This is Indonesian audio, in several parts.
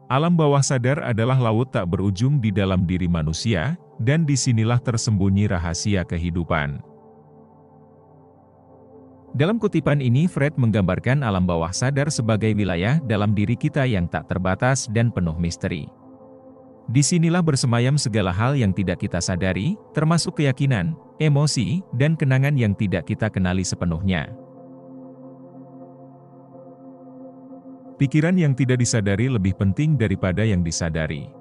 Alam bawah sadar adalah laut tak berujung di dalam diri manusia, dan disinilah tersembunyi rahasia kehidupan. Dalam kutipan ini Fred menggambarkan alam bawah sadar sebagai wilayah dalam diri kita yang tak terbatas dan penuh misteri. Disinilah bersemayam segala hal yang tidak kita sadari, termasuk keyakinan, emosi, dan kenangan yang tidak kita kenali sepenuhnya. Pikiran yang tidak disadari lebih penting daripada yang disadari.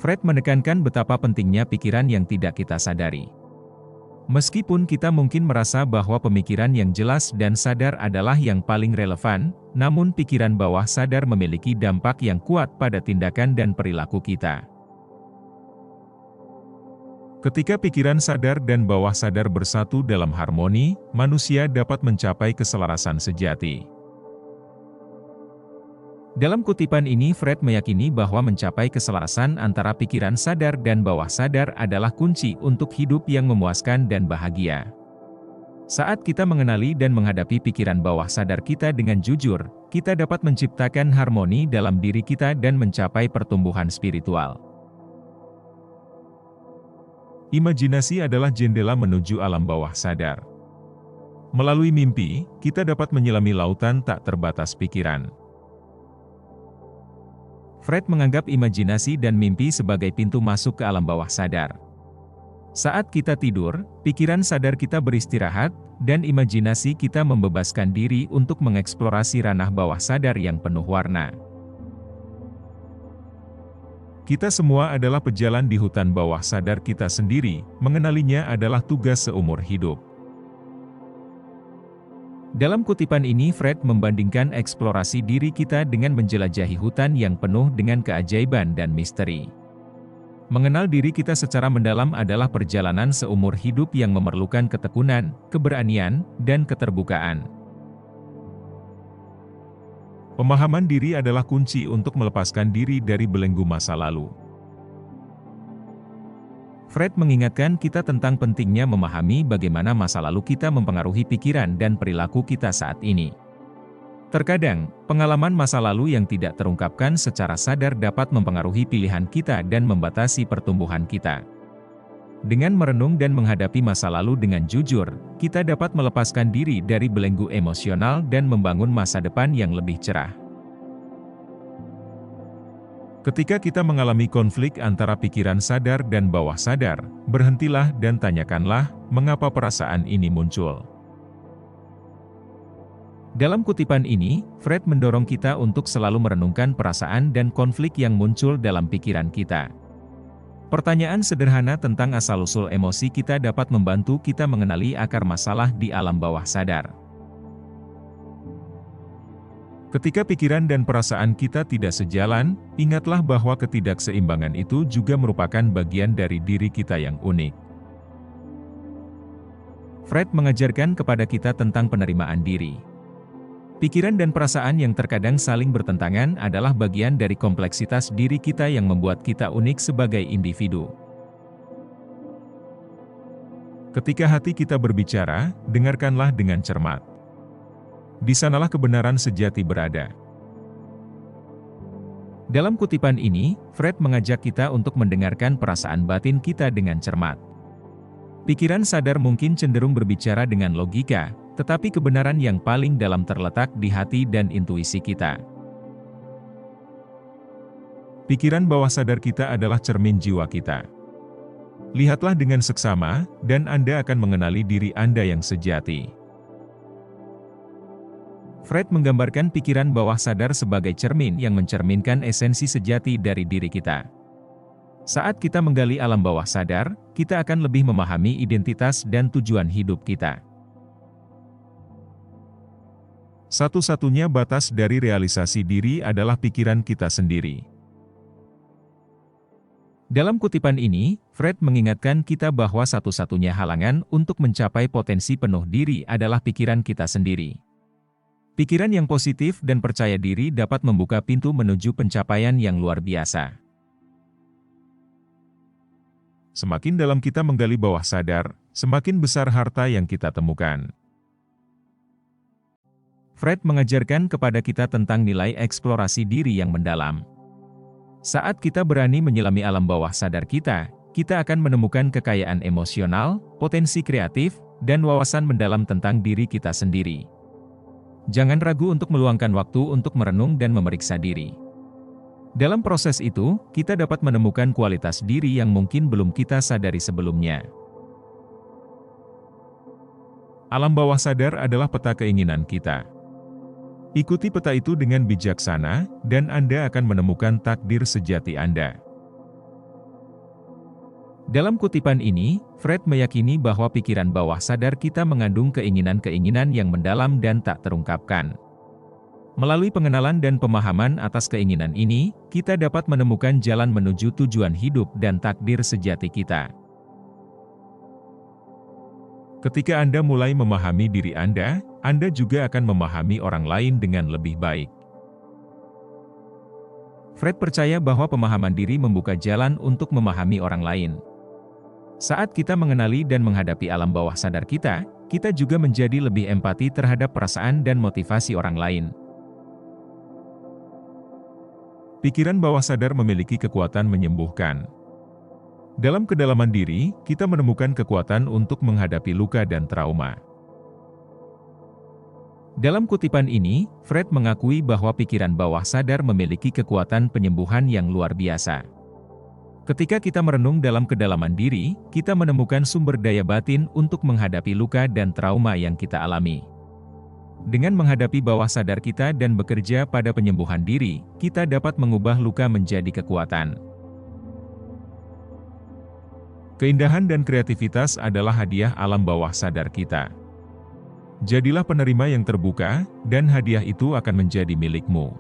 Fred menekankan betapa pentingnya pikiran yang tidak kita sadari. Meskipun kita mungkin merasa bahwa pemikiran yang jelas dan sadar adalah yang paling relevan, namun pikiran bawah sadar memiliki dampak yang kuat pada tindakan dan perilaku kita. Ketika pikiran sadar dan bawah sadar bersatu dalam harmoni, manusia dapat mencapai keselarasan sejati. Dalam kutipan ini Fred meyakini bahwa mencapai keselarasan antara pikiran sadar dan bawah sadar adalah kunci untuk hidup yang memuaskan dan bahagia. Saat kita mengenali dan menghadapi pikiran bawah sadar kita dengan jujur, kita dapat menciptakan harmoni dalam diri kita dan mencapai pertumbuhan spiritual. Imajinasi adalah jendela menuju alam bawah sadar. Melalui mimpi, kita dapat menyelami lautan tak terbatas pikiran. Fred menganggap imajinasi dan mimpi sebagai pintu masuk ke alam bawah sadar. Saat kita tidur, pikiran sadar kita beristirahat, dan imajinasi kita membebaskan diri untuk mengeksplorasi ranah bawah sadar yang penuh warna. Kita semua adalah pejalan di hutan bawah sadar kita sendiri, mengenalinya adalah tugas seumur hidup. Dalam kutipan ini Fred membandingkan eksplorasi diri kita dengan menjelajahi hutan yang penuh dengan keajaiban dan misteri. Mengenal diri kita secara mendalam adalah perjalanan seumur hidup yang memerlukan ketekunan, keberanian, dan keterbukaan. Pemahaman diri adalah kunci untuk melepaskan diri dari belenggu masa lalu. Fred mengingatkan kita tentang pentingnya memahami bagaimana masa lalu kita mempengaruhi pikiran dan perilaku kita saat ini. Terkadang, pengalaman masa lalu yang tidak terungkapkan secara sadar dapat mempengaruhi pilihan kita dan membatasi pertumbuhan kita. Dengan merenung dan menghadapi masa lalu dengan jujur, kita dapat melepaskan diri dari belenggu emosional dan membangun masa depan yang lebih cerah. Ketika kita mengalami konflik antara pikiran sadar dan bawah sadar, berhentilah dan tanyakanlah, mengapa perasaan ini muncul. Dalam kutipan ini, Fred mendorong kita untuk selalu merenungkan perasaan dan konflik yang muncul dalam pikiran kita. Pertanyaan sederhana tentang asal-usul emosi kita dapat membantu kita mengenali akar masalah di alam bawah sadar. Ketika pikiran dan perasaan kita tidak sejalan, ingatlah bahwa ketidakseimbangan itu juga merupakan bagian dari diri kita yang unik. Fred mengajarkan kepada kita tentang penerimaan diri. Pikiran dan perasaan yang terkadang saling bertentangan adalah bagian dari kompleksitas diri kita yang membuat kita unik sebagai individu. Ketika hati kita berbicara, dengarkanlah dengan cermat. Di sanalah kebenaran sejati berada. Dalam kutipan ini, Fred mengajak kita untuk mendengarkan perasaan batin kita dengan cermat. Pikiran sadar mungkin cenderung berbicara dengan logika, tetapi kebenaran yang paling dalam terletak di hati dan intuisi kita. Pikiran bawah sadar kita adalah cermin jiwa kita. Lihatlah dengan seksama, dan Anda akan mengenali diri Anda yang sejati. Fred menggambarkan pikiran bawah sadar sebagai cermin yang mencerminkan esensi sejati dari diri kita. Saat kita menggali alam bawah sadar, kita akan lebih memahami identitas dan tujuan hidup kita. Satu-satunya batas dari realisasi diri adalah pikiran kita sendiri. Dalam kutipan ini, Fred mengingatkan kita bahwa satu-satunya halangan untuk mencapai potensi penuh diri adalah pikiran kita sendiri. Pikiran yang positif dan percaya diri dapat membuka pintu menuju pencapaian yang luar biasa. Semakin dalam kita menggali bawah sadar, semakin besar harta yang kita temukan. Fred mengajarkan kepada kita tentang nilai eksplorasi diri yang mendalam. Saat kita berani menyelami alam bawah sadar kita akan menemukan kekayaan emosional, potensi kreatif, dan wawasan mendalam tentang diri kita sendiri. Jangan ragu untuk meluangkan waktu untuk merenung dan memeriksa diri. Dalam proses itu, kita dapat menemukan kualitas diri yang mungkin belum kita sadari sebelumnya. Alam bawah sadar adalah peta keinginan kita. Ikuti peta itu dengan bijaksana, dan Anda akan menemukan takdir sejati Anda. Dalam kutipan ini, Fred meyakini bahwa pikiran bawah sadar kita mengandung keinginan-keinginan yang mendalam dan tak terungkapkan. Melalui pengenalan dan pemahaman atas keinginan ini, kita dapat menemukan jalan menuju tujuan hidup dan takdir sejati kita. Ketika Anda mulai memahami diri Anda juga akan memahami orang lain dengan lebih baik. Fred percaya bahwa pemahaman diri membuka jalan untuk memahami orang lain. Saat kita mengenali dan menghadapi alam bawah sadar kita juga menjadi lebih empati terhadap perasaan dan motivasi orang lain. Pikiran bawah sadar memiliki kekuatan menyembuhkan. Dalam kedalaman diri, kita menemukan kekuatan untuk menghadapi luka dan trauma. Dalam kutipan ini, Fred mengakui bahwa pikiran bawah sadar memiliki kekuatan penyembuhan yang luar biasa. Ketika kita merenung dalam kedalaman diri, kita menemukan sumber daya batin untuk menghadapi luka dan trauma yang kita alami. Dengan menghadapi bawah sadar kita dan bekerja pada penyembuhan diri, kita dapat mengubah luka menjadi kekuatan. Keindahan dan kreativitas adalah hadiah alam bawah sadar kita. Jadilah penerima yang terbuka, dan hadiah itu akan menjadi milikmu.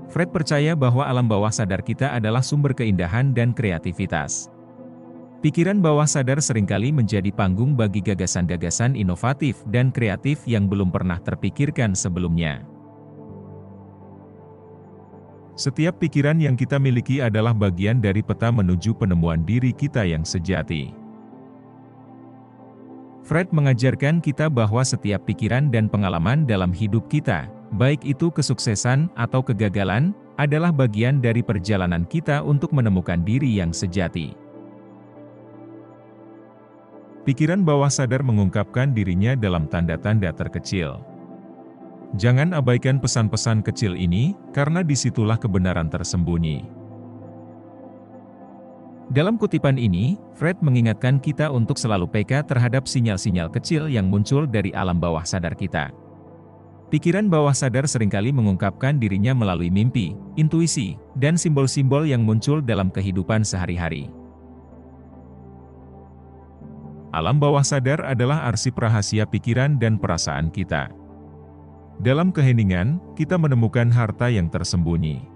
Fred percaya bahwa alam bawah sadar kita adalah sumber keindahan dan kreativitas. Pikiran bawah sadar seringkali menjadi panggung bagi gagasan-gagasan inovatif dan kreatif yang belum pernah terpikirkan sebelumnya. Setiap pikiran yang kita miliki adalah bagian dari peta menuju penemuan diri kita yang sejati. Fred mengajarkan kita bahwa setiap pikiran dan pengalaman dalam hidup kita, baik itu kesuksesan atau kegagalan, adalah bagian dari perjalanan kita untuk menemukan diri yang sejati. Pikiran bawah sadar mengungkapkan dirinya dalam tanda-tanda terkecil. Jangan abaikan pesan-pesan kecil ini, karena disitulah kebenaran tersembunyi. Dalam kutipan ini, Fred mengingatkan kita untuk selalu peka terhadap sinyal-sinyal kecil yang muncul dari alam bawah sadar kita. Pikiran bawah sadar seringkali mengungkapkan dirinya melalui mimpi, intuisi, dan simbol-simbol yang muncul dalam kehidupan sehari-hari. Alam bawah sadar adalah arsip rahasia pikiran dan perasaan kita. Dalam keheningan, kita menemukan harta yang tersembunyi.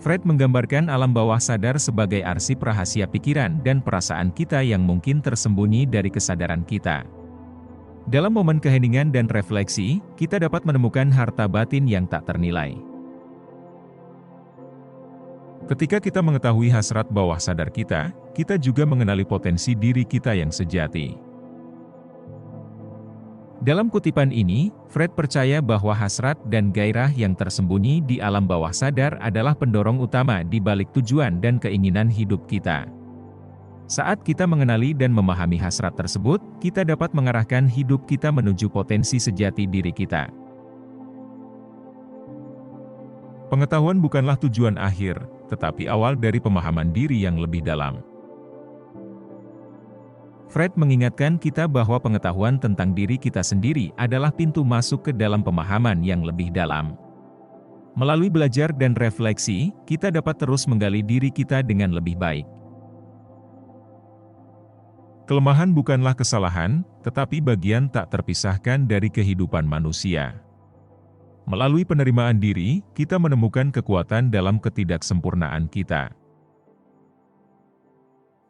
Fred menggambarkan alam bawah sadar sebagai arsip rahasia pikiran dan perasaan kita yang mungkin tersembunyi dari kesadaran kita. Dalam momen keheningan dan refleksi, kita dapat menemukan harta batin yang tak ternilai. Ketika kita mengetahui hasrat bawah sadar kita juga mengenali potensi diri kita yang sejati. Dalam kutipan ini, Fred percaya bahwa hasrat dan gairah yang tersembunyi di alam bawah sadar adalah pendorong utama di balik tujuan dan keinginan hidup kita. Saat kita mengenali dan memahami hasrat tersebut, kita dapat mengarahkan hidup kita menuju potensi sejati diri kita. Pengetahuan bukanlah tujuan akhir, tetapi awal dari pemahaman diri yang lebih dalam. Fred mengingatkan kita bahwa pengetahuan tentang diri kita sendiri adalah pintu masuk ke dalam pemahaman yang lebih dalam. Melalui belajar dan refleksi, kita dapat terus menggali diri kita dengan lebih baik. Kelemahan bukanlah kesalahan, tetapi bagian tak terpisahkan dari kehidupan manusia. Melalui penerimaan diri, kita menemukan kekuatan dalam ketidaksempurnaan kita.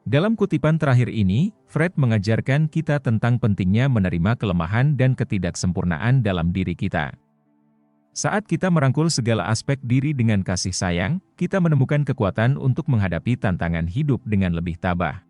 Dalam kutipan terakhir ini, Fred mengajarkan kita tentang pentingnya menerima kelemahan dan ketidaksempurnaan dalam diri kita. Saat kita merangkul segala aspek diri dengan kasih sayang, kita menemukan kekuatan untuk menghadapi tantangan hidup dengan lebih tabah.